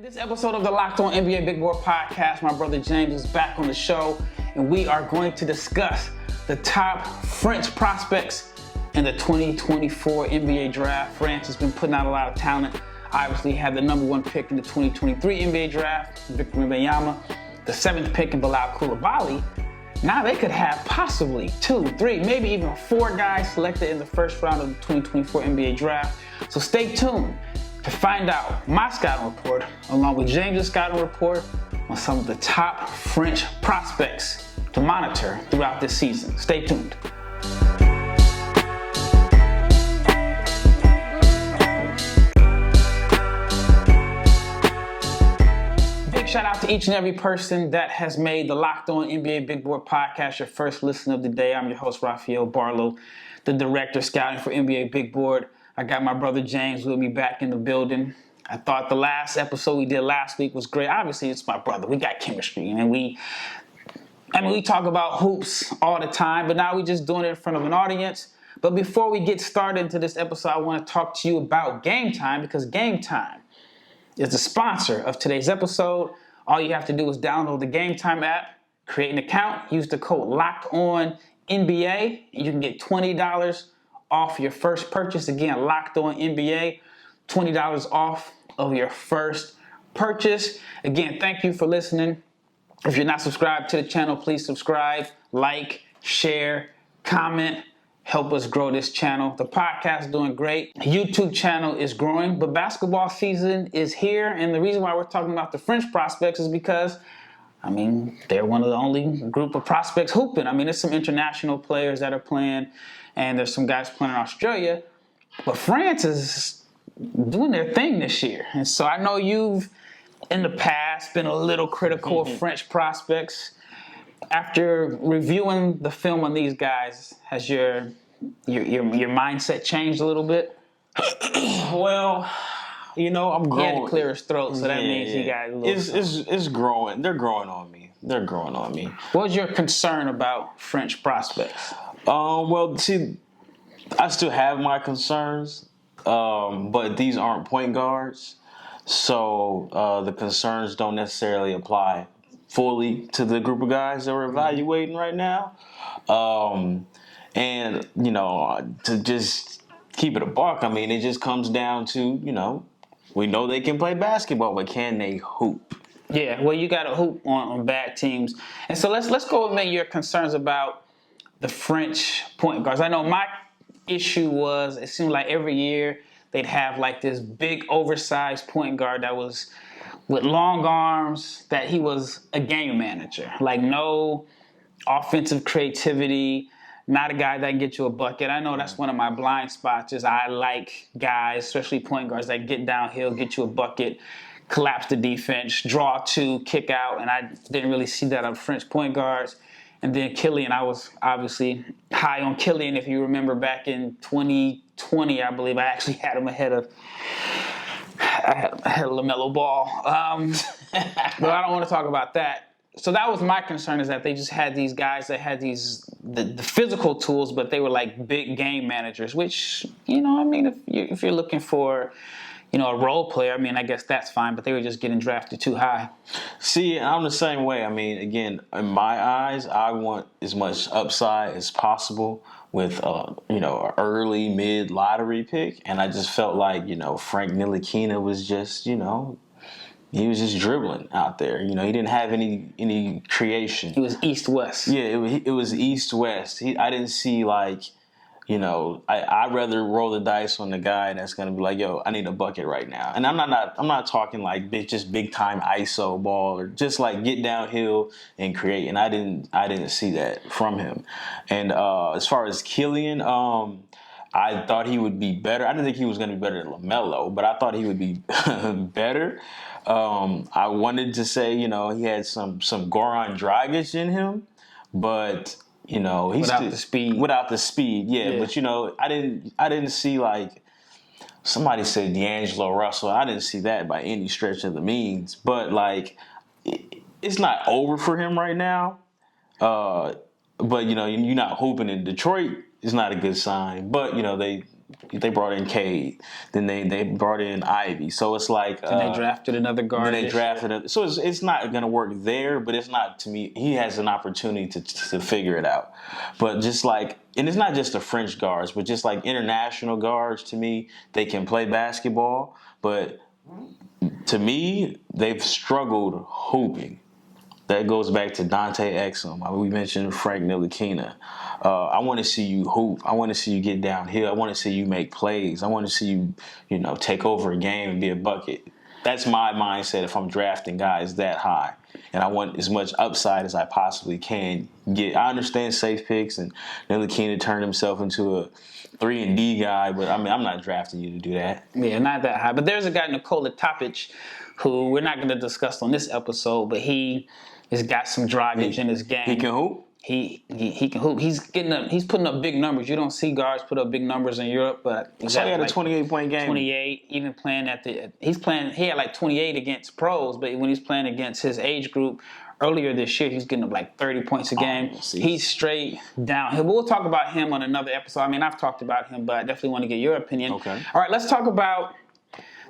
This episode of the Locked On NBA Big Board Podcast, my brother James is back on the show, and we are going to discuss the top French prospects in the 2024 NBA Draft. France has been putting out a lot of talent. Obviously had the number one pick in the 2023 NBA Draft, Victor Wembanyama, the 7th pick in Bilal Coulibaly. Now they could have possibly 2, 3, maybe even 4 guys selected in the first round of the 2024 NBA Draft. So stay tuned to find out my scouting report, along with James' scouting report, on some of the top French prospects to monitor throughout this season. Stay tuned. Big shout out to each and every person that has made the Locked On NBA Big Board Podcast your first listen of the day. I'm your host, Rafael Barlowe, the director scouting for NBA Big Board. I got my brother James with me back in the building. I thought the last episode we did last week was great. Obviously, it's my brother. We got chemistry, and we talk about hoops all the time, but now we're just doing it in front of an audience. But before we get started into this episode, I want to talk to you about Game Time, because Game Time is the sponsor of today's episode. All you have to do is download the Game Time app, create an account, use the code LOCKEDONNBA, and you can get $20 off your first purchase. Again, Locked On NBA, $20 off of your first purchase. Again, thank you for listening. If you're not subscribed to the channel, please subscribe, like, share, comment. Help us grow this channel. The podcast is doing great. The YouTube channel is growing, but basketball season is here. And the reason why we're talking about the French prospects is because, they're one of the only group of prospects hooping. There's some international players that are playing, and there's some guys playing in Australia. But France is doing their thing this year. And so I know you've, in the past, been a little critical of French prospects. After reviewing the film on these guys, has your mindset changed a little bit? Well, I'm growing. He had to clear his throat, so that means he got a little... It's growing. They're growing on me. What's your concern about French prospects? Well, see, I still have my concerns, but these aren't point guards, so the concerns don't necessarily apply fully to the group of guys that we're evaluating right now. And, to just keep it a buck, it just comes down to, we know they can play basketball, but can they hoop? Yeah, well, you got to hoop on bad teams. And so let's go with your concerns about the French point guards. I know my issue was it seemed like every year they'd have like this big oversized point guard that was with long arms, that he was a game manager. Like no offensive creativity, not a guy that can get you a bucket. I know that's one of my blind spots is I like guys, especially point guards, that get downhill, get you a bucket, collapse the defense, draw 2, kick out, and I didn't really see that on French point guards. And then Killian, I was obviously high on Killian. If you remember back in 2020, I believe I actually had him ahead of LaMelo Ball. But I don't want to talk about that. So that was my concern, is that they just had these guys that had the physical tools, but they were like big game managers, which, if you're looking for, a role player, I guess that's fine, but they were just getting drafted too high. See, I'm the same way. Again, in my eyes, I want as much upside as possible with, an early, mid-lottery pick. And I just felt like, Frank Ntilikina was just, he was just dribbling out there. He didn't have any creation. He was East-West. Yeah, it was East-West. I didn't see, I'd rather roll the dice on the guy that's going to be like, yo, I need a bucket right now. And I'm not talking like just big-time ISO ball, or just like get downhill and create. And I didn't see that from him. And as far as Killian, I thought he would be better. I didn't think he was going to be better than LaMelo, but I thought he would be better. I wanted to say, he had some Goran Dragic in him, but he's without the speed. Yeah. But I didn't see, like, somebody said D'Angelo Russell. I didn't see that by any stretch of the means. But it's not over for him right now. But you're not hooping in Detroit. It's not a good sign. But they they brought in Cade. Then they brought in Ivy. So it's like And they drafted another guard. Then they drafted it. So it's not going to work there, but it's not, to me, he has an opportunity to figure it out. But just like, and it's not just the French guards, but just like international guards, to me, they can play basketball. But to me, they've struggled hooping. That goes back to Dante Exum. We mentioned Frank Ntilikina. I want to see you hoop. I want to see you get downhill. I want to see you make plays. I want to see you, take over a game and be a bucket. That's my mindset if I'm drafting guys that high. And I want as much upside as I possibly can get. I understand safe picks, and Ntilikina turned himself into a 3-and-D guy, but I mean, I'm not drafting you to do that. Yeah, not that high. But there's a guy, Nikola Topic, who we're not going to discuss on this episode, but he has got some dragage in his game. He can hoop? He can hoop. He's putting up big numbers. You don't see guards put up big numbers in Europe, but so he had a 28-point game. 28, even playing he had like 28 against pros, but when he's playing against his age group earlier this year, he's getting up like 30 points a game. He's straight down. We'll talk about him on another episode. I mean, I've talked about him, but I definitely want to get your opinion. Okay. All right, let's talk about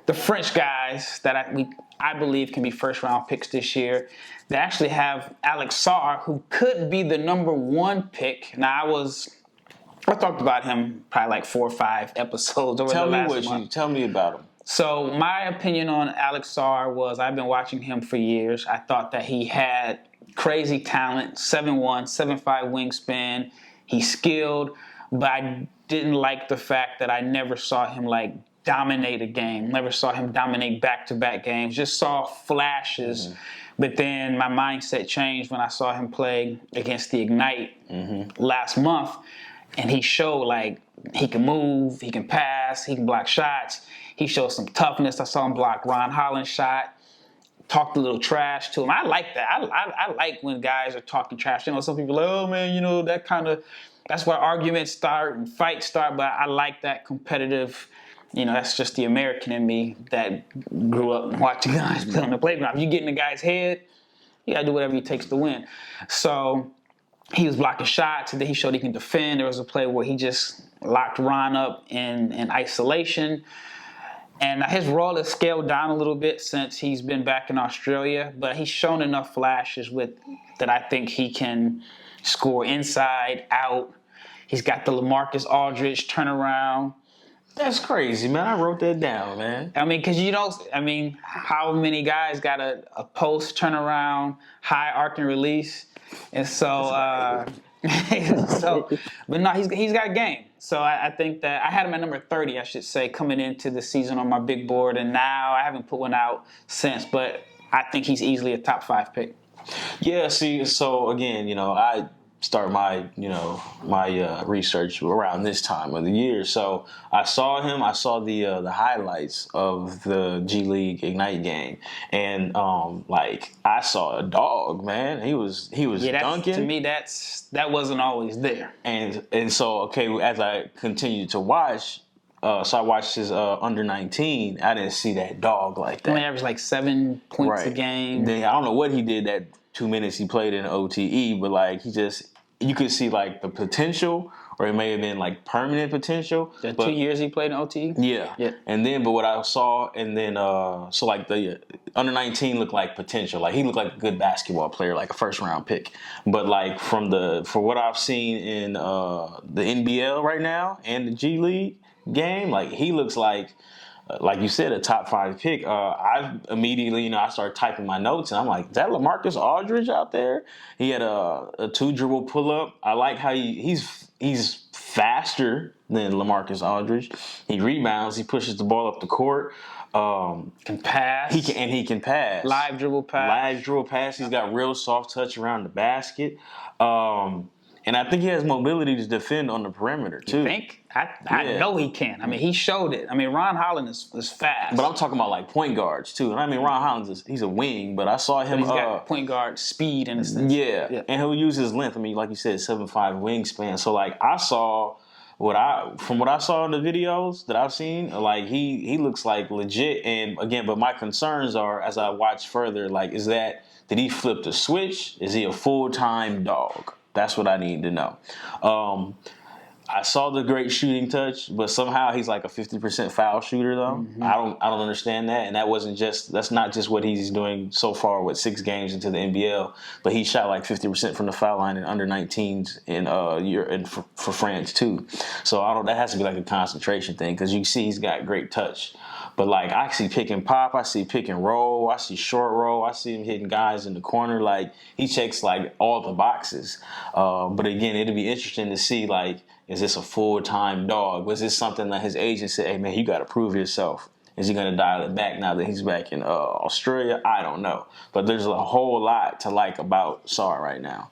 the French guys that I believe can be first-round picks this year. They actually have Alex Sarr, who could be the number 1 pick. Now, I talked about him probably like 4 or 5 episodes over the last month. Tell me about him. So my opinion on Alex Sarr was I've been watching him for years. I thought that he had crazy talent, 7'1", 7'5" wingspan. He's skilled, but I didn't like the fact that I never saw him like dominate a game. Never saw him dominate back-to-back games. Just saw flashes. Mm-hmm. But then my mindset changed when I saw him play against the Ignite last month. And he showed like he can move, he can pass, he can block shots. He showed some toughness. I saw him block Ron Holland's shot. Talked a little trash to him. I like that. I like when guys are talking trash. Some people are like, oh man, that's where arguments start and fights start. But I like that competitive. That's just the American in me that grew up watching guys play on the playground. If you get in the guy's head, you got to do whatever it takes to win. So he was blocking shots, and then he showed he can defend. There was a play where he just locked Ron up in isolation. And his role has scaled down a little bit since he's been back in Australia, but he's shown enough flashes that I think he can score inside, out. He's got the LaMarcus Aldridge turnaround. That's crazy, man. I wrote that down, man. I mean, because how many guys got a post turnaround, high arc and release? And so, but no, he's got game. So I think that I had him at number 30, I should say, coming into the season on my big board. And now I haven't put one out since, but I think he's easily a top 5 pick. Yeah, see, so again, I start my research around this time of the year. So I saw him. I saw the highlights of the G League Ignite game, and I saw a dog, man. He was dunking. To me, that wasn't always there. And so as I continued to watch. So I watched his under 19. I didn't see that dog like that. He averaged like 7 points a game. Then I don't know what he did that 2 minutes he played in OTE, but you could see like the potential, or it may have been like permanent potential. The 2 years he played in OTE? Yeah. And then, but what I saw, and then, the under 19 looked like potential. Like he looked like a good basketball player, like a first round pick. But like for what I've seen in the NBL right now and the G League game, like he looks like you said, a top 5 pick. I immediately, I started typing my notes, and I'm like, is that LaMarcus Aldridge out there? He had a 2 dribble pull up. I like how he's faster than LaMarcus Aldridge. He rebounds. He pushes the ball up the court. Can pass. He can pass. Live dribble pass. He's got real soft touch around the basket. And I think he has mobility to defend on the perimeter, too. You think? I know he can. I mean, he showed it. I mean, Ron Holland is fast. But I'm talking about, like, point guards, too. And I mean, Ron Holland, he's a wing, but I saw him... But he's got point guard speed in a sense. Yeah, and he'll use his length. I mean, like you said, 7'5" wingspan. So, like, I saw... From what I saw in the videos that I've seen, like, he looks like legit. And, again, but my concerns are, as I watch further, like, did he flip the switch? Is he a full-time dog? That's what I need to know. I saw the great shooting touch, but somehow he's like a 50% foul shooter though. Mm-hmm. I don't understand that. And that's not just what he's doing so far with 6 games into the NBL, but he shot like 50% from the foul line in under 19s for France too. So that has to be like a concentration thing because you see he's got great touch. But like I see pick and pop, I see pick and roll, I see short roll, I see him hitting guys in the corner. Like he checks like all the boxes. But again, it'll be interesting to see like, is this a full-time dog? Was this something that his agent said, hey man, you got to prove yourself? Is he going to dial it back now that he's back in Australia? I don't know. But there's a whole lot to like about Sarr right now.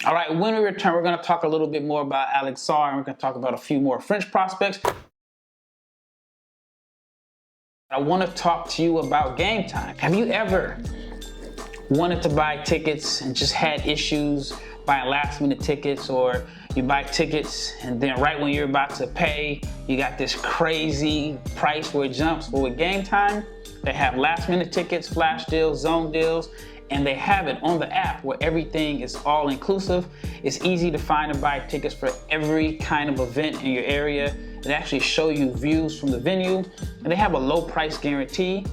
All right, when we return, we're going to talk a little bit more about Alex Sarr, and we're going to talk about a few more French prospects. I want to talk to you about Game Time. Have you ever wanted to buy tickets and just had issues buying last-minute tickets, or you buy tickets and then right when you're about to pay, you got this crazy price where it jumps? Well, with Game Time, they have last-minute tickets, flash deals, zone deals, and they have it on the app where everything is all-inclusive. It's easy to find and buy tickets for every kind of event in your area. They actually show you views from the venue, and they have a low price guarantee,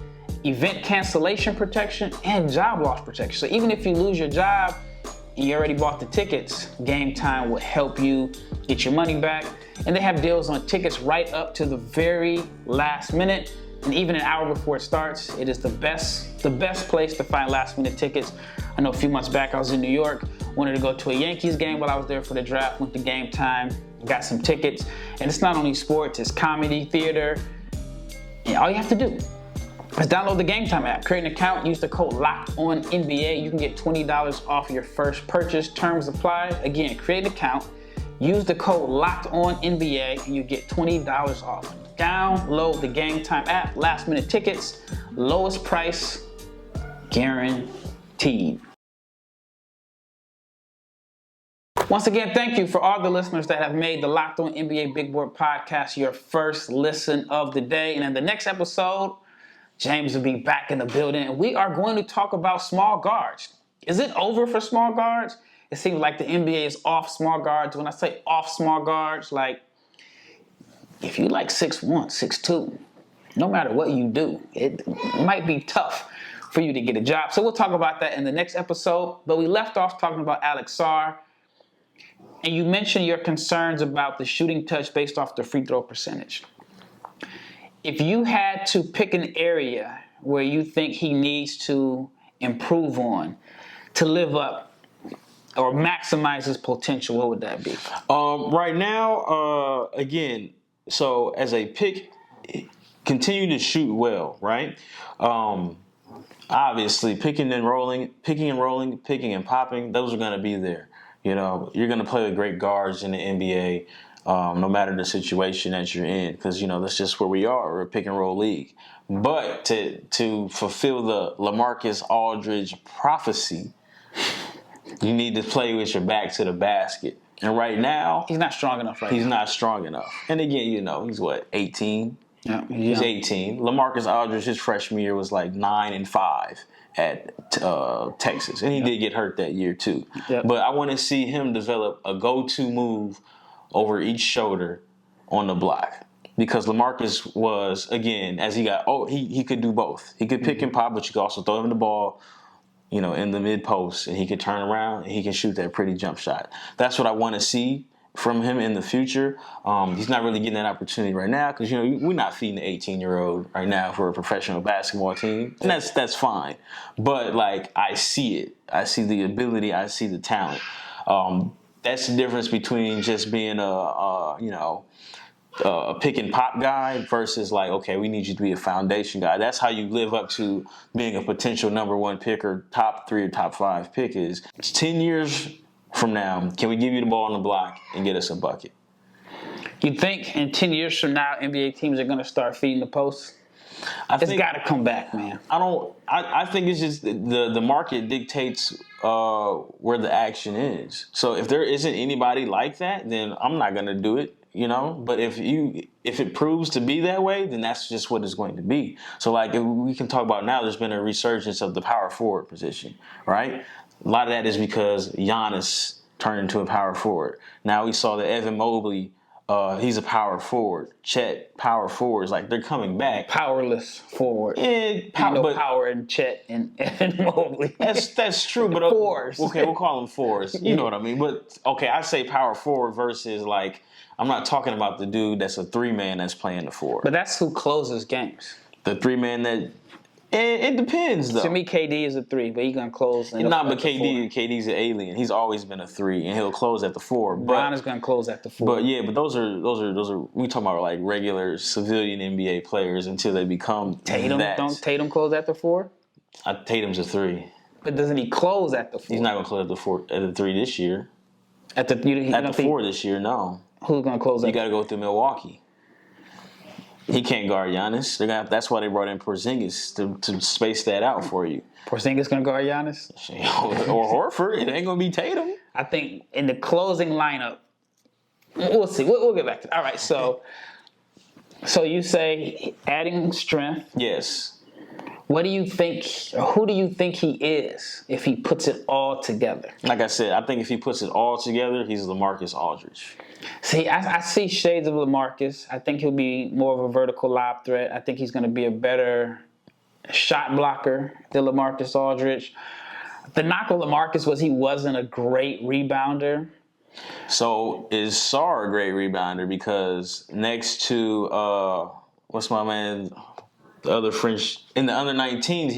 event cancellation protection, and job loss protection. So even if you lose your job and you already bought the tickets, Game Time will help you get your money back. And they have deals on tickets right up to the very last minute. And even an hour before it starts, it is the best place to find last minute tickets. I know a few months back I was in New York, wanted to go to a Yankees game while I was there for the draft, went to Game Time, got some tickets. And it's not only sports, it's comedy, theater. And all you have to do is download the Game Time app, create an account, use the code LOCKEDONNBA. You can get $20 off your first purchase. Terms apply. Again, create an account, use the code LOCKEDONNBA, and you get $20 off. Download the Game Time app, last minute tickets, lowest price, guaranteed. Once again, thank you for all the listeners that have made the Locked On NBA Big Board podcast your first listen of the day. And in the next episode, James will be back in the building, and we are going to talk about small guards. Is it over for small guards? It seems like the NBA is off small guards. When I say off small guards, like if you like 6'1", 6'2", no matter what you do, it might be tough for you to get a job. So we'll talk about that in the next episode. But we left off talking about Alex Sarr, and you mentioned your concerns about the shooting touch based off the free throw percentage. If you had to pick an area where you think he needs to improve on to live up or maximize his potential, what would that be? Right now, again, so as a pick, continue to shoot well, right? Obviously, picking and rolling, picking and popping, those are going to be there. You know, you're going to play with great guards in the NBA. No matter the situation that you're in, because, you know, that's just where we are. We're a pick and roll league. But to fulfill the LaMarcus Aldridge prophecy, you need to play with your back to the basket. And right now, He's not strong enough right now. he's not strong enough. And again, you know, he's what, 18? Yeah, He's 18. LaMarcus Aldridge, his freshman year was like 9-5 at Texas. And he did get hurt that year too. Yep. But I want to see him develop a go-to move over each shoulder on the block. Because LaMarcus was, again, as he got, he could do both. He could pick and pop, but you could also throw him the ball, you know, in the mid post, and he could turn around and he can shoot that pretty jump shot. That's what I want to see from him in the future. He's not really getting that opportunity right now because, you know, we're not feeding the 18-year-old right now for a professional basketball team, and that's fine. But like, I see it. I see the ability. I see the talent. That's the difference between just being a pick and pop guy versus like, okay, we need you to be a foundation guy. That's how you live up to being a potential number 1 pick or top 3 or top 5 pick. Is 10 years from now, can we give you the ball on the block and get us a bucket? You think in 10 years from now, NBA teams are going to start feeding the post? It's got to come back, man. I think it's just the market dictates where the action is. So if there isn't anybody like that, then I'm not going to do it, you know. But if it proves to be that way, then that's just what it's going to be. So like, if we can talk about now, there's been a resurgence of the power forward position, right? A lot of that is because Giannis turned into a power forward. Now we saw the Evan Mobley He's a power forward. Chet, power forwards. Like, they're coming back. Powerless forward. Ain't no but power in Chet and Mobley. That's true. But fours. Okay, we'll call them fours. You know what I mean? But okay, I say power forward versus like I'm not talking about the dude that's a 3-man that's playing the 4. But that's who closes games. The 3-man that it depends though. To me, KD is a 3, but he's gonna close. But KD's an alien. He's always been a 3, and he'll close at the 4. Bron is gonna close at the 4. But those are we talking about like regular civilian NBA players until they become Tatum. that. Don't Tatum close at the 4? Tatum's a 3. But doesn't he close at the 4? He's not gonna close at the 3 this year. At the 4 this year, no. Who's gonna close? You got to go through Milwaukee. He can't guard Giannis. That's why they brought in Porzingis to space that out for you. Porzingis gonna guard Giannis or Horford. It ain't gonna be Tatum. I think in the closing lineup, we'll see. We'll get back to that. All right. So you say adding strength. Yes. What do you think? Who do you think he is if he puts it all together? Like I said, I think if he puts it all together, he's LaMarcus Aldridge. See, I see shades of LaMarcus. I think he'll be more of a vertical lob threat. I think he's going to be a better shot blocker than LaMarcus Aldridge. The knock on LaMarcus was he wasn't a great rebounder. So is Sarr a great rebounder? Because next to what's my man, the other French in the under 19s,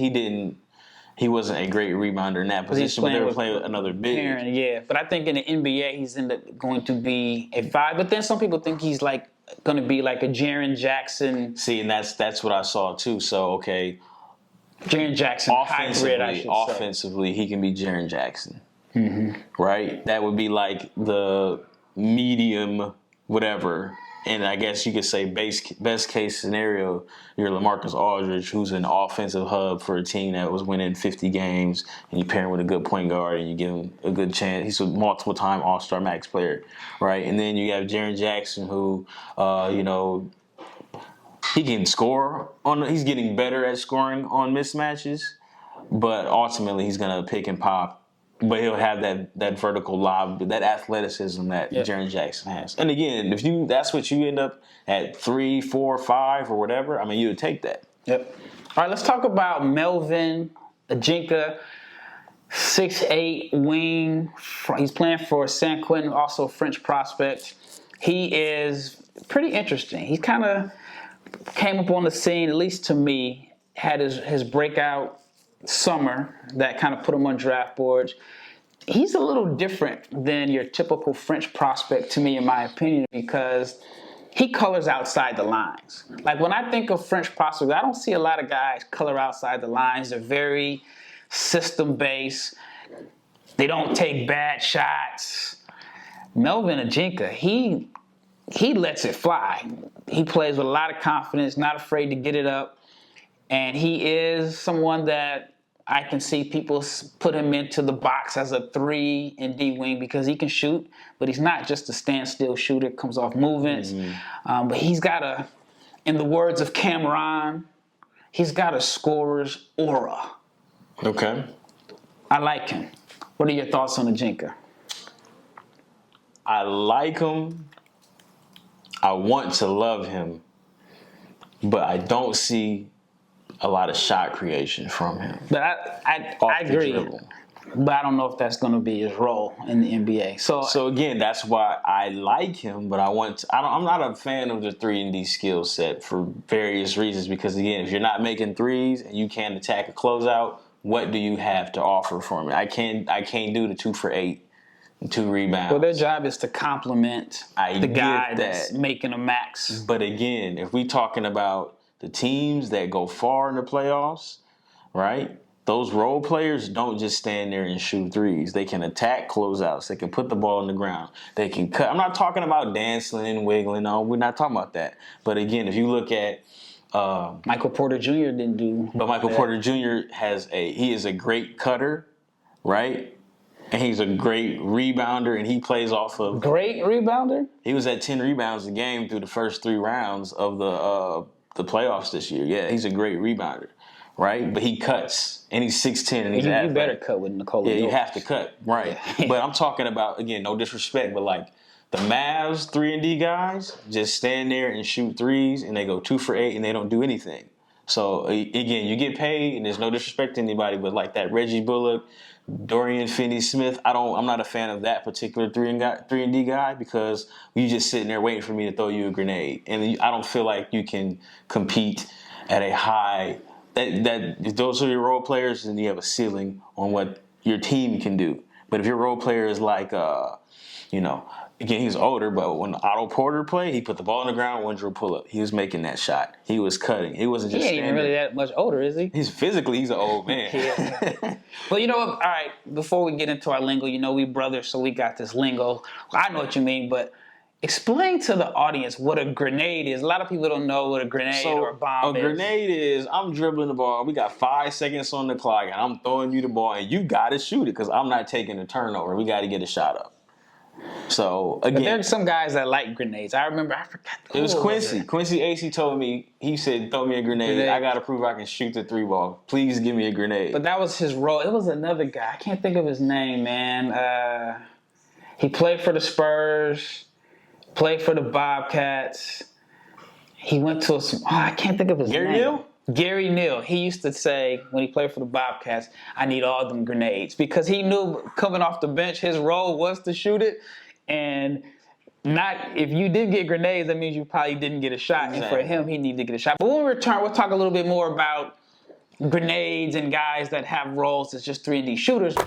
he wasn't a great rebounder in that position, but they were playing with another big. Yeah, but I think in the NBA he's going to be a 5. But then some people think he's like going to be like a Jaren Jackson. See, and that's what I saw too. So okay, Jaren Jackson hybrid, I should say. Offensively, he can be Jaren Jackson, right? That would be like the medium, whatever. And I guess you could say best case scenario, you're LaMarcus Aldridge, who's an offensive hub for a team that was winning 50 games, and you pair him with a good point guard, and you give him a good chance. He's a multiple-time All-Star max player, right? And then you have Jaren Jackson, who, he can score. He's getting better at scoring on mismatches, but ultimately he's going to pick and pop. But he'll have that vertical lob, that athleticism that Jaren Jackson has. And again, if that's what you end up at 3, 4, 5, or whatever, I mean, you would take that. Yep. All right, let's talk about Melvin Ajinca, 6'8" wing. He's playing for San Quentin, also a French prospect. He is pretty interesting. He kind of came up on the scene, at least to me, had his breakout summer that kind of put him on draft boards. He's a little different than your typical French prospect to me, in my opinion, because he colors outside the lines. Like when I think of French prospects, I don't see a lot of guys color outside the lines. They're very system-based. They don't take bad shots. Melvin Ajinca, he lets it fly. He plays with a lot of confidence, not afraid to get it up. And he is someone that I can see people put him into the box as a 3 and D wing because he can shoot, but he's not just a standstill shooter, comes off movements. But he's got in the words of Cameron, he's got a scorer's aura. Okay. I like him. What are your thoughts on Ajinca? I like him. I want to love him, but I don't see a lot of shot creation from him. But I agree. But I don't know if that's going to be his role in the NBA. So again, that's why I like him, but I'm not a fan of the 3-and-D skill set for various reasons. Because again, if you're not making threes and you can't attack a closeout, what do you have to offer for me? I can't do the 2 for 8. 2 rebounds. Well, their job is to complement the guy that's making a max. But again, if we're talking about the teams that go far in the playoffs, right? Those role players don't just stand there and shoot threes. They can attack closeouts. They can put the ball on the ground. They can cut. I'm not talking about dancing and wiggling. No, we're not talking about that. But again, if you look at Michael Porter Jr. didn't do. But Michael Porter Jr. he is a great cutter, right? And he's a great rebounder, and he plays off of... Great rebounder? He was at 10 rebounds a game through the first 3 rounds of the playoffs this year. Yeah, he's a great rebounder, right? But he cuts, and he's 6'10", and he's athletic. You better cut with Nikola. Yeah, you have to cut, right. But I'm talking about, again, no disrespect, but like The Mavs 3-and-D guys just stand there and shoot threes, and they go 2 for 8, and they don't do anything. So again, you get paid, and there's no disrespect to anybody, but like that Reggie Bullock, Dorian Finney-Smith, I'm not a fan of that particular 3-and-D guy because you just sitting there waiting for me to throw you a grenade, and I don't feel like you can compete at a high. That if those are your role players, then you have a ceiling on what your team can do. But if your role player is like, again, he's older, but when Otto Porter played, he put the ball on the ground, one drill pull up. He was making that shot. He was cutting. He wasn't just standing. He ain't even really that much older, is he? He's an old man. Yeah. But you know what? All right, before we get into our lingo, we brothers, so we got this lingo. I know what you mean, but explain to the audience what a grenade is. A lot of people don't know what a grenade or a bomb is. A grenade is, I'm dribbling the ball. We got 5 seconds on the clock, and I'm throwing you the ball, and you got to shoot it because I'm not taking a turnover. We got to get a shot up. So, again. But there's some guys that like grenades. I forgot. It was Quincy. Quincy AC told me, he said, throw me a grenade. I got to prove I can shoot the 3 ball. Please give me a grenade. But that was his role. It was another guy. I can't think of his name, man. He played for the Spurs, played for the Bobcats. He went to I can't think of his name. Gary Neal? Gary Neal. He used to say, when he played for the Bobcats, I need all them grenades. Because he knew coming off the bench, his role was to shoot it. And if you did get grenades, that means you probably didn't get a shot. Exactly. And for him, he needed to get a shot. But when we return, we'll talk a little bit more about grenades and guys that have roles as just 3-and-D shooters. I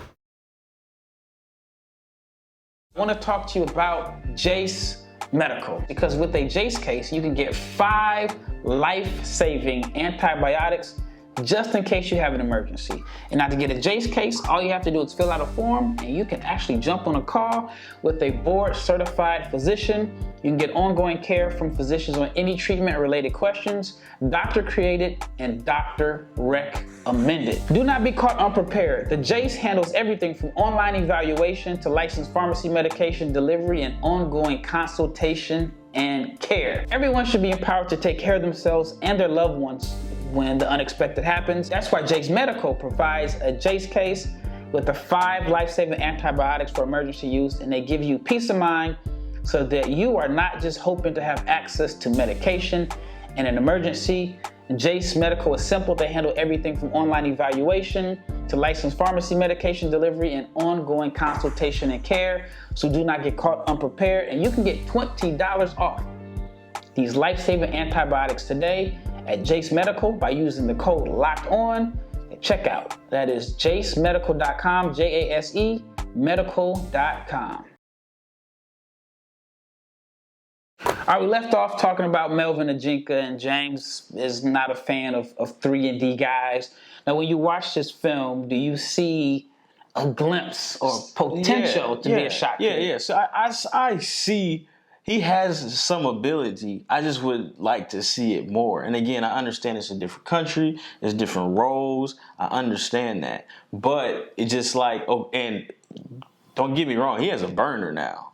want to talk to you about Jace Medical, because with a Jace case, you can get 5 life-saving antibiotics just in case you have an emergency. And now to get a Jace case, all you have to do is fill out a form and you can actually jump on a call with a board-certified physician. You can get ongoing care from physicians on any treatment-related questions, doctor-created and doctor-recommended. Do not be caught unprepared. The Jace handles everything from online evaluation to licensed pharmacy medication delivery and ongoing consultation and care. Everyone should be empowered to take care of themselves and their loved ones when the unexpected happens. That's why Jace Medical provides a Jace case with the 5 life-saving antibiotics for emergency use, and they give you peace of mind so that you are not just hoping to have access to medication in an emergency. Jace Medical is simple. They handle everything from online evaluation to licensed pharmacy medication delivery and ongoing consultation and care. So do not get caught unprepared, and you can get $20 off these life-saving antibiotics today at Jace Medical by using the code LOCKEDON at checkout. That is jacemedical.com, Jase medical.com. All right, we left off talking about Melvin Ajinca, and James is not a fan of 3-and-D guys. Now, when you watch this film, do you see a glimpse or potential to be a shot creator? Yeah. So I see he has some ability. I just would like to see it more. And again, I understand it's a different country, there's different roles. I understand that. But it's just like, and don't get me wrong, he has a burner now.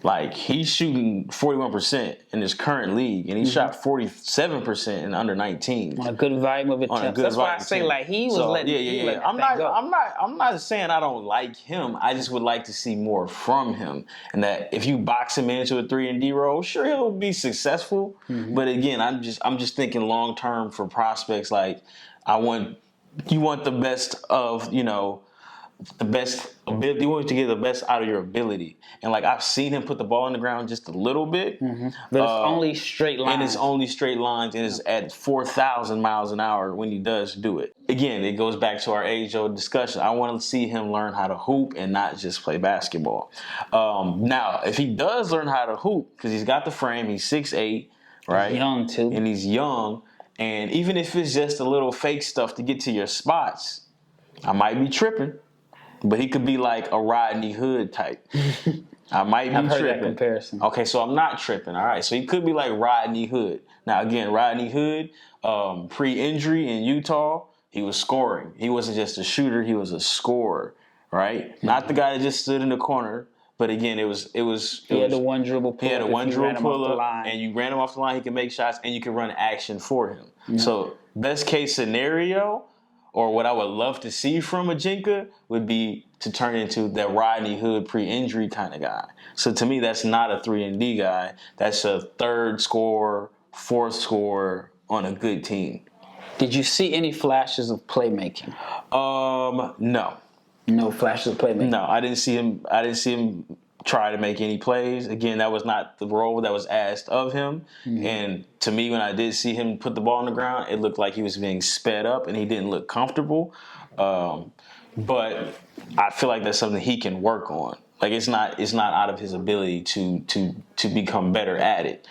Like, he's shooting 41% in his current league, and he shot 47% in under 19. On a good volume of attempts. That's why I say, like, he was letting Yeah. I'm not saying I don't like him. I just would like to see more from him. And that if you box him into a 3-and-D role, sure, he'll be successful. Mm-hmm. But again, I'm just thinking long term for prospects. Like, you want the best of, the best ability. You want to get the best out of your ability. And like, I've seen him put the ball on the ground just a little bit. Mm-hmm. But it's only straight lines. And it's only straight lines, and it's at 4,000 miles an hour when he does do it. Again, it goes back to our age-old discussion. I want to see him learn how to hoop and not just play basketball. Now, if he does learn how to hoop, because he's got the frame, he's 6'8", right? He's young, too. And he's young. And even if it's just a little fake stuff to get to your spots, I might be tripping. But he could be like a Rodney Hood type. I might be I've heard tripping. That comparison. Okay, so I'm not tripping. All right, so he could be like Rodney Hood. Now, again, Rodney Hood, pre-injury in Utah, he was scoring. He wasn't just a shooter; he was a scorer, right? Mm-hmm. Not the guy that just stood in the corner. But again, he had the one dribble pull. He had a one dribble pull up, and you ran him off the line. He can make shots, and you can run action for him. Mm-hmm. So, best case scenario. or what I would love to see from Ajinca would be to turn into that Rodney Hood pre-injury kind of guy. So to me, that's not a 3-and-D guy. That's a third scorer, fourth scorer on a good team. Did you see any flashes of playmaking? No. No flashes of playmaking? No, I didn't see him try to make any plays. Again, that was not the role that was asked of him. Mm-hmm. And to me, when I did see him put the ball on the ground, it looked like he was being sped up and he didn't look comfortable. But I feel like that's something he can work on. Like it's not out of his ability to become better at it.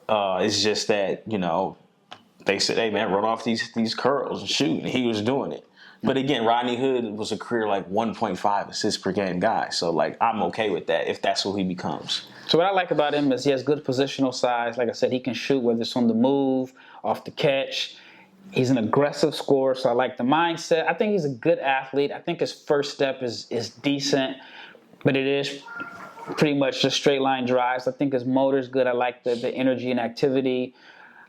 It's just that, they said, hey man, run off these curls and shoot, and he was doing it. But again, Rodney Hood was a career 1.5 assists per game guy. So I'm okay with that if that's who he becomes. So what I like about him is he has good positional size. Like I said, he can shoot whether it's on the move, off the catch. He's an aggressive scorer, so I like the mindset. I think he's a good athlete. I think his first step is decent, but it is pretty much just straight line drives. I think his motor's good. I like the energy and activity.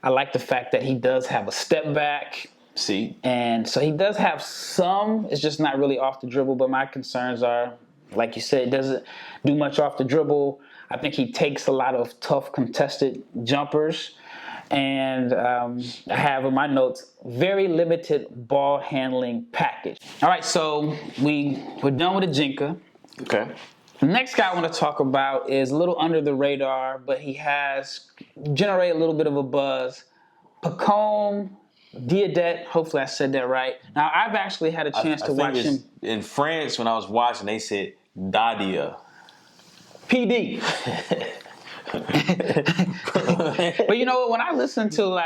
I like the fact that he does have a step back. See? And so he does have some. It's just not really off the dribble, but my concerns are, like you said, it doesn't do much off the dribble. I think he takes a lot of tough contested jumpers. And I have in my notes, very limited ball handling package. All right, so we're done with Ajinca. Okay. The next guy I want to talk about is a little under the radar, but he has generated a little bit of a buzz. Pacome Diadet, hopefully I said that right. Now, I've actually had a chance to watch him. In France, when I was watching, they said Dadia. PD. But you know what? When I listen to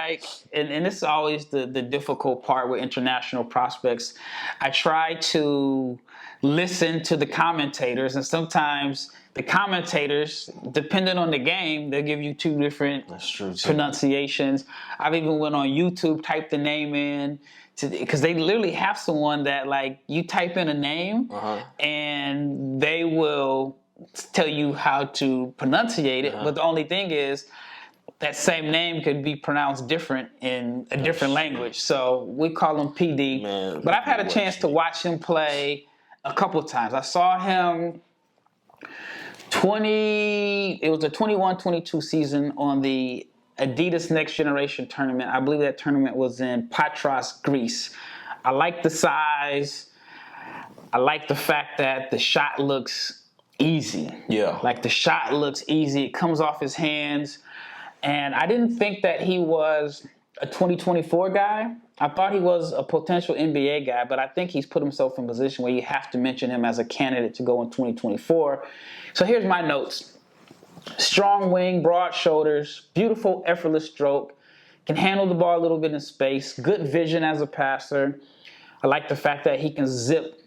and this is always the difficult part with international prospects, I try to listen to the commentators, and sometimes the commentators, depending on the game, they'll give you two different pronunciations. I've even went on YouTube, typed the name in, because they literally have someone that you type in a name and they will tell you how to pronunciate it. But the only thing is that same name could be pronounced different in a different language. So we call him PD. Man, but I've had a chance to watch him play a couple of times. I saw him it was a 21-22 season on the Adidas Next Generation tournament. I believe that tournament was in Patras, Greece. I like the size. I like the fact that the shot looks easy. Yeah. The shot looks easy. It comes off his hands. And I didn't think that he was a 2024 guy. I thought he was a potential NBA guy, but I think he's put himself in a position where you have to mention him as a candidate to go in 2024. So here's my notes. Strong wing, broad shoulders, beautiful, effortless stroke, can handle the ball a little bit in space, good vision as a passer. I like the fact that he can zip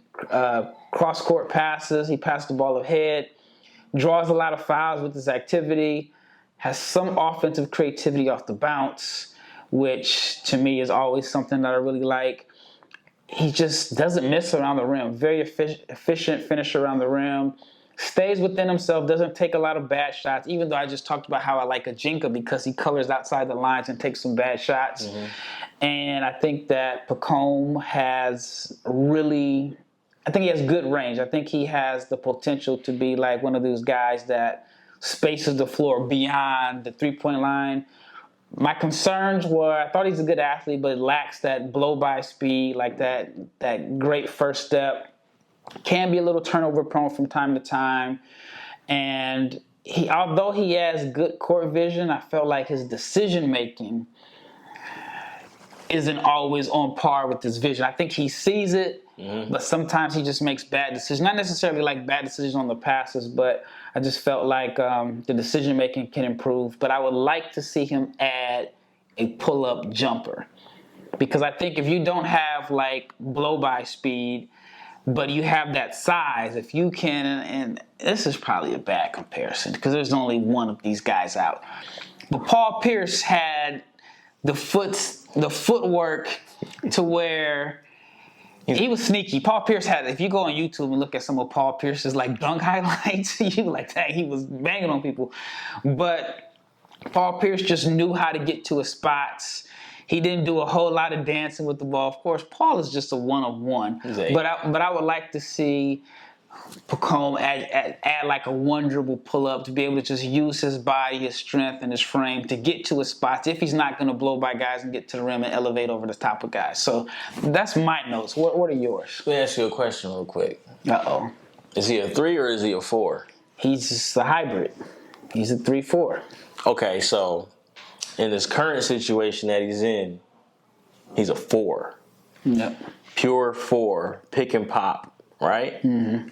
cross-court passes. He passes the ball ahead, draws a lot of fouls with his activity, has some offensive creativity off the bounce, which to me is always something that I really like. He just doesn't miss around the rim. Very efficient finisher around the rim. Stays within himself, doesn't take a lot of bad shots, even though I just talked about how I like Ajinca because he colors outside the lines and takes some bad shots. Mm-hmm. And I think that Pacome has he has good range. I think he has the potential to be one of those guys that spaces the floor beyond the three-point line. My concerns were, I thought he's a good athlete, but lacks that blow-by speed, that great first step. Can be a little turnover prone from time to time. And although he has good court vision, I felt like his decision-making isn't always on par with his vision. I think he sees it, but sometimes he just makes bad decisions. Not necessarily bad decisions on the passes, but I just felt like the decision-making can improve. But I would like to see him add a pull-up jumper. Because I think if you don't have blow-by speed, but you have that size, if you can, and this is probably a bad comparison because there's only one of these guys out. But Paul Pierce had the footwork to where he was sneaky. Paul Pierce had, if you go on YouTube and look at some of Paul Pierce's dunk highlights, you dang, he was banging on people. But Paul Pierce just knew how to get to his spots. He didn't do a whole lot of dancing with the ball. Of course, Paul is just a one-of-one. But I would like to see Pacome add like a one dribble pull up to be able to just use his body, his strength, and his frame to get to his spots if he's not going to blow by guys and get to the rim and elevate over the top of guys. So that's my notes. What are yours? Let me ask you a question real quick. Uh-oh. Is he a 3 or is he a 4? He's just a hybrid. He's a 3-4. Okay, so in this current situation that he's in, he's a 4. Yep. Pure 4, pick and pop, right? Mm-hmm.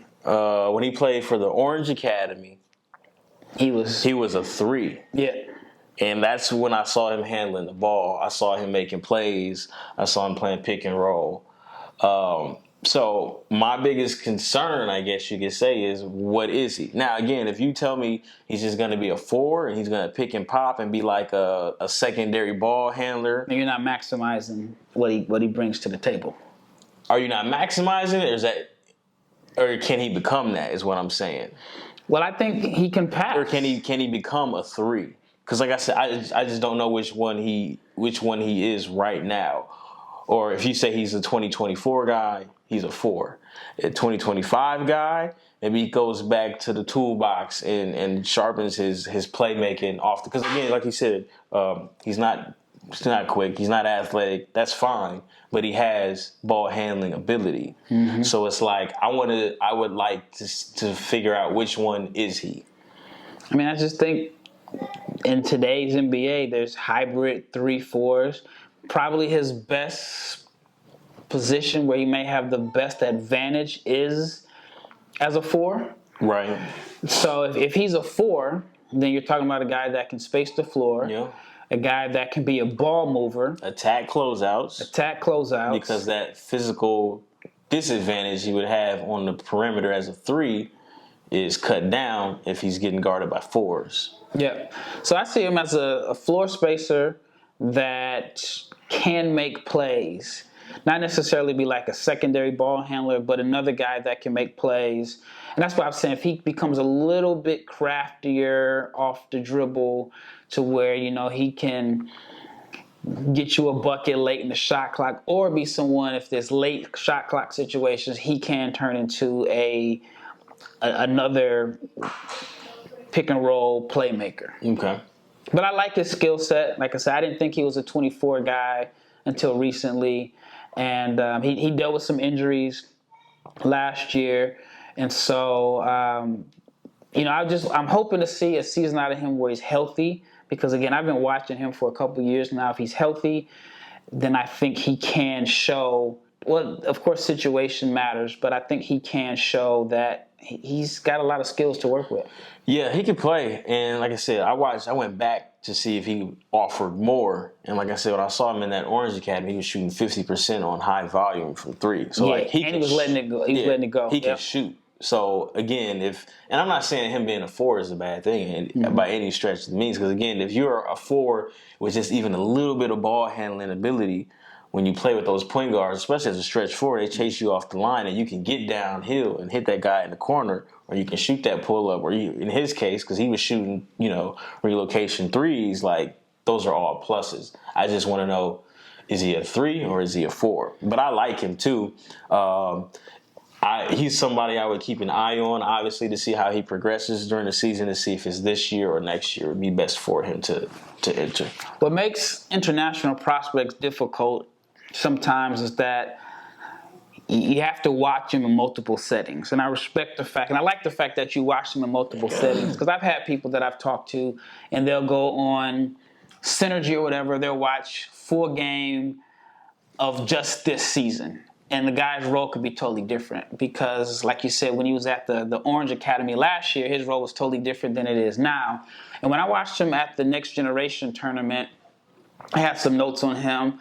When he played for the Orange Academy, he was a 3. Yeah. And that's when I saw him handling the ball. I saw him making plays. I saw him playing pick and roll. So my biggest concern, I guess you could say, is what is he? Now, again, if you tell me he's just going to be a 4 and he's going to pick and pop and be like a secondary ball handler. You're not maximizing what he brings to the table. Are you not maximizing it, or can he become that, is what I'm saying? Well, I think he can pass. Or can he become a 3? Because like I said, I just don't know which one he is right now. Or if you say he's a 2024 guy, he's a 4. A 2025 guy, maybe he goes back to the toolbox and sharpens his playmaking off. Because again, like you said, he's not quick, he's not athletic. That's fine, but he has ball handling ability. Mm-hmm. So it's like I would like to figure out which one is he. I mean, I just think in today's NBA, there's hybrid 3-4s. Probably his best position where he may have the best advantage is as a 4. Right. So if he's a 4, then you're talking about a guy that can space the floor. Yeah. A guy that can be a ball mover. Attack closeouts. Because that physical disadvantage he would have on the perimeter as a 3 is cut down if he's getting guarded by 4s. Yeah. So I see him as a floor spacer that can make plays. Not necessarily be like a secondary ball handler, but another guy that can make plays. And that's why I'm saying if he becomes a little bit craftier off the dribble to where, he can get you a bucket late in the shot clock, or be someone, if there's late shot clock situations, he can turn into another pick and roll playmaker. Okay. But I like his skill set. Like I said, I didn't think he was a 24 guy until recently. And he dealt with some injuries last year. And so, I'm hoping to see a season out of him where he's healthy. Because, again, I've been watching him for a couple of years now. If he's healthy, then I think he can show – well, of course, situation matters. But I think he can show that he's got a lot of skills to work with. Yeah, he can play. And like I said, I went back to see if he offered more. And like I said, when I saw him in that Orange Academy, he was shooting 50% on high volume from 3. So he was letting it go. Letting it go. He can shoot. So again, and I'm not saying him being a 4 is a bad thing by any stretch of the means. Because again, if you're a 4 with just even a little bit of ball handling ability, when you play with those point guards, especially as a stretch 4, they chase you off the line and you can get downhill and hit that guy in the corner, or you can shoot that pull up, or in his case, because he was shooting, relocation 3s, like those are all pluses. I just want to know, is he a 3 or is he a 4? But I like him too. He's somebody I would keep an eye on, obviously, to see how he progresses during the season, to see if it's this year or next year would be best for him to enter. What makes international prospects difficult sometimes is that you have to watch him in multiple settings. And I respect the fact, and I like the fact that you watch him in multiple settings, because I've had people that I've talked to, and they'll go on Synergy or whatever, they'll watch 4 game of just this season. And the guy's role could be totally different because, like you said, when he was at the Orange Academy last year, his role was totally different than it is now. And when I watched him at the Next Generation tournament, I had some notes on him.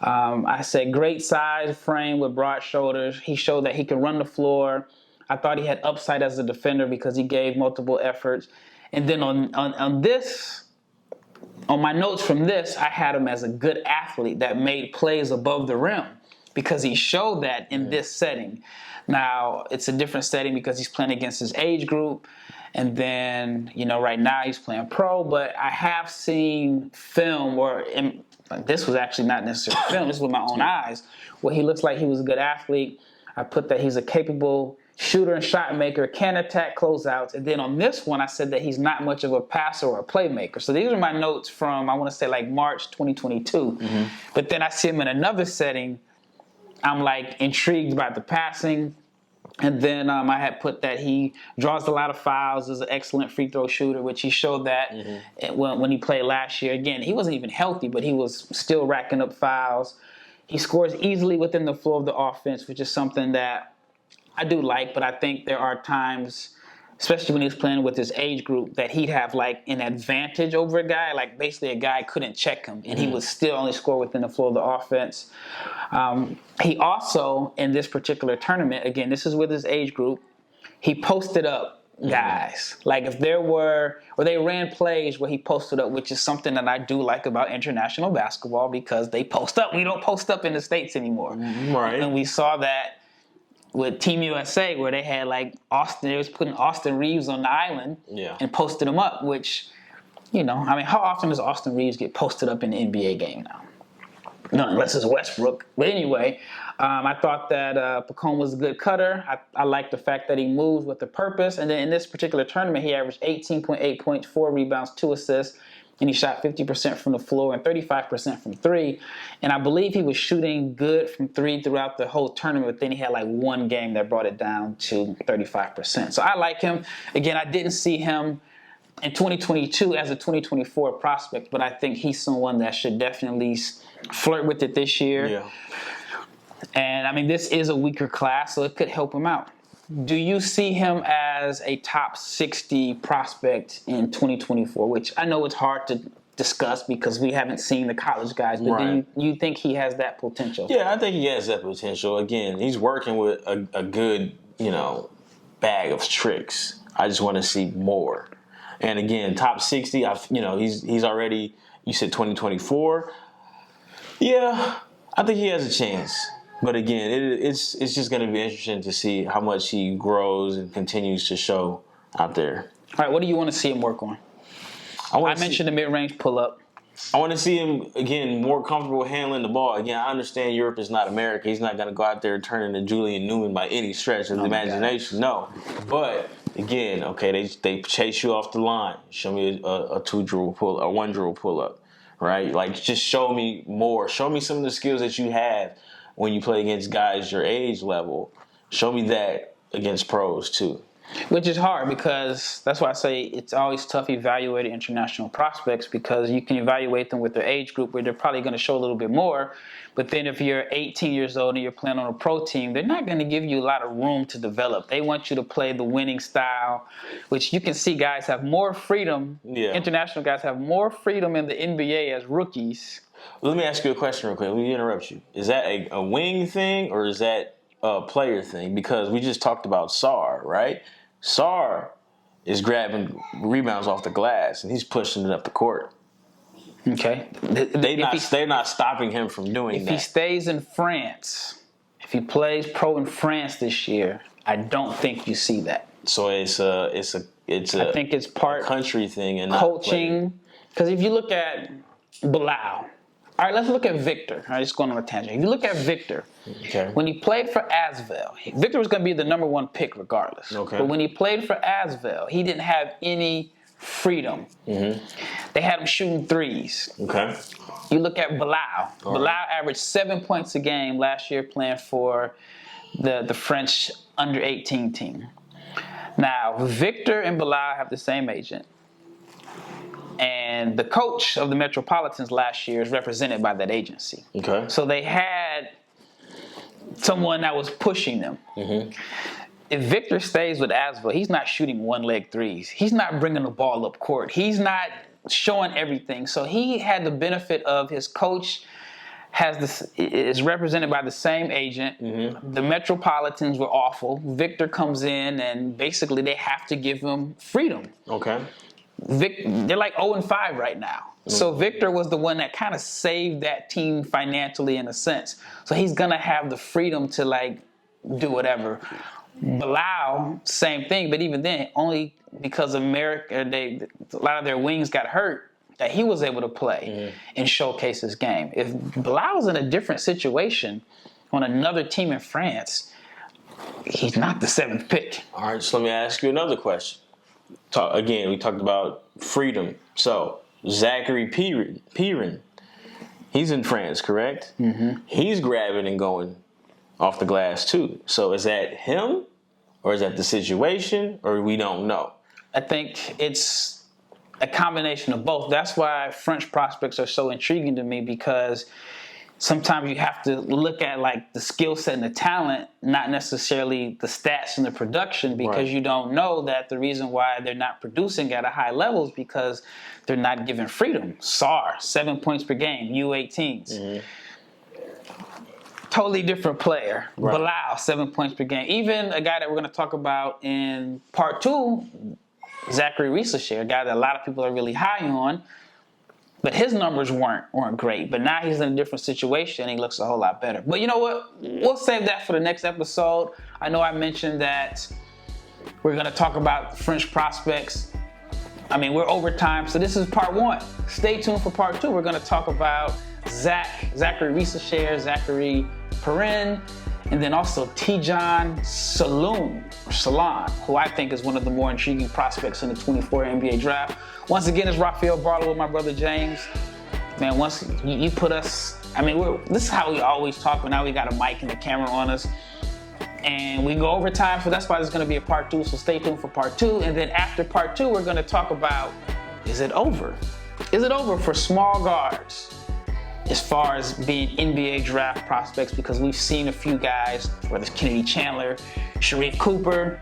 I said great size, frame with broad shoulders. He showed that he can run the floor. I thought he had upside as a defender because he gave multiple efforts. And then on my notes from this, I had him as a good athlete that made plays above the rim. because he showed that in this setting. Now, it's a different setting because he's playing against his age group. And then, right now he's playing pro. But I have seen film this was actually not necessarily film. This was with my own eyes, where he looks like he was a good athlete. I put that he's a capable shooter and shot maker, can attack closeouts. And then on this one, I said that he's not much of a passer or a playmaker. So these are my notes from, I want to say, like March 2022. But then I see him in another setting. I'm like intrigued about the passing. And then I had put that he draws a lot of fouls, is an excellent free throw shooter, which he showed that when he played last year. Again, he wasn't even healthy, but he was still racking up fouls. He scores easily within the flow of the offense, which is something that I do like, but I think there are times, especially when he's playing with his age group, that he'd have like an advantage over a guy. Like basically a guy couldn't check him, and he would still only score within the flow of the offense. He also, in this particular tournament, again, this is with his age group, he posted up guys. Like if there were, or they ran plays where he posted up, which is something that I do like about international basketball because they post up. We don't post up in the States anymore. Right. And we saw that with Team USA, where they had like they was putting Austin Reeves on the island and posted him up, which, how often does Austin Reeves get posted up in the NBA game now? No, unless it's Westbrook. But anyway, I thought that Pacome was a good cutter. I like the fact that he moves with a purpose. And then in this particular tournament, he averaged 18.8 points, 4 rebounds, 2 assists. And he shot 50% from the floor and 35% from three. And I believe he was shooting good from three throughout the whole tournament, but then he had like one game that brought it down to 35%. So I like him. Again, I didn't see him in 2022 as a 2024 prospect, but I think he's someone that should definitely flirt with it this year. Yeah. And this is a weaker class, so it could help him out. Do you see him as a top 60 prospect in 2024, which I know it's hard to discuss because we haven't seen the college guys, but do you think he has that potential? Yeah, I think he has that potential. Again, he's working with a good, bag of tricks. I just want to see more. And again, top 60, he's already, you said 2024. Yeah, I think he has a chance. But again, it's just going to be interesting to see how much he grows and continues to show out there. All right, what do you want to see him work on? I mentioned the mid-range pull-up. I want to see him, again, more comfortable handling the ball. Again, I understand Europe is not America. He's not going to go out there and turn into Julian Newman by any stretch of the imagination. No. But, again, okay, they chase you off the line. Show me a 2-dribble pull, a 1-dribble pull-up, right? Like, just show me more. Show me some of the skills that you have when you play against guys your age level. Show me that against pros, too. Which is hard because that's why I say it's always tough evaluating international prospects because you can evaluate them with their age group where they're probably going to show a little bit more. But then if you're 18 years old and you're playing on a pro team, they're not going to give you a lot of room to develop. They want you to play the winning style, which you can see guys have more freedom. Yeah. International guys have more freedom in the NBA as rookies. Let me ask you a question real quick. Let me interrupt you. Is that a wing thing or is that a player thing? Because we just talked about Sarr, right? Sarr is grabbing rebounds off the glass and he's pushing it up the court. Okay. They're not stopping him from doing that. If he stays in France, if he plays pro in France this year, I don't think you see that. So I think it's part country thing and coaching. Because if you look at Barlowe, all right, let's look at Victor. All right, just going on a tangent. If you look at Victor, when he played for Asvel, Victor was going to be the number 1 pick regardless. Okay. But when he played for Asvel, he didn't have any freedom. Mm-hmm. They had him shooting threes. Okay. You look at Barlowe. Barlowe averaged 7 points a game last year playing for the French under-18 team. Now, Victor and Barlowe have the same agent. And the coach of the Metropolitans last year is represented by that agency. Okay. So they had someone that was pushing them. Mm-hmm. If Victor stays with Asvel, he's not shooting one-leg threes. He's not bringing the ball up court. He's not showing everything. So he had the benefit of his coach is represented by the same agent. Mm-hmm. The Metropolitans were awful. Victor comes in and basically they have to give him freedom. Okay. they're like 0-5 right now. So Victor was the one that kind of saved that team financially in a sense. So he's gonna have the freedom to like do whatever. Bilal, same thing, but even then, only because America, a lot of their wings got hurt, that he was able to play and showcase his game. If Bilal was in a different situation on another team in France, he's not the 7th pick. All right, so let me ask you another question. Again, we talked about freedom. So Zachary Pirin, he's in France, correct? Mm-hmm. He's grabbing and going off the glass too. So is that him, or is that the situation, or we don't know? I think it's a combination of both. That's why French prospects are so intriguing to me, because sometimes you have to look at like the skill set and the talent, not necessarily the stats and the production, because you don't know that the reason why they're not producing at a high level is because they're not given freedom. Sarr, 7 points per game, U18s. Mm-hmm. Totally different player. Right. Bilal, 7 points per game. Even a guy that we're going to talk about in part 2, Zachary Richard, a guy that a lot of people are really high on, but his numbers weren't great. But now he's in a different situation and he looks a whole lot better. But you know what? We'll save that for the next episode. I know I mentioned that we're going to talk about French prospects. I mean, we're over time, so this is part 1. Stay tuned for part 2. We're going to talk about Zachary Richard, Zachary Perrin, and then also Tidjane Salaam, who I think is one of the more intriguing prospects in the 24 NBA draft. Once again, it's Rafael Barlowe with my brother James. Man, once you put us, I mean, this is how we always talk, but now we got a mic and a camera on us. And we go over time, so that's why there's going to be a part 2, so stay tuned for part 2. And then after part 2, we're going to talk about, is it over? Is it over for small guards as far as being NBA draft prospects? Because we've seen a few guys, whether it's Kennedy Chandler, Sharif Cooper,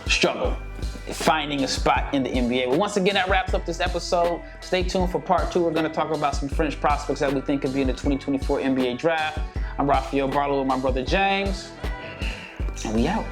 struggle finding a spot in the NBA. But once again, that wraps up this episode. Stay tuned for part 2. We're going to talk about some French prospects that we think could be in the 2024 NBA draft. I'm Rafael Barlowe with my brother James, and we out.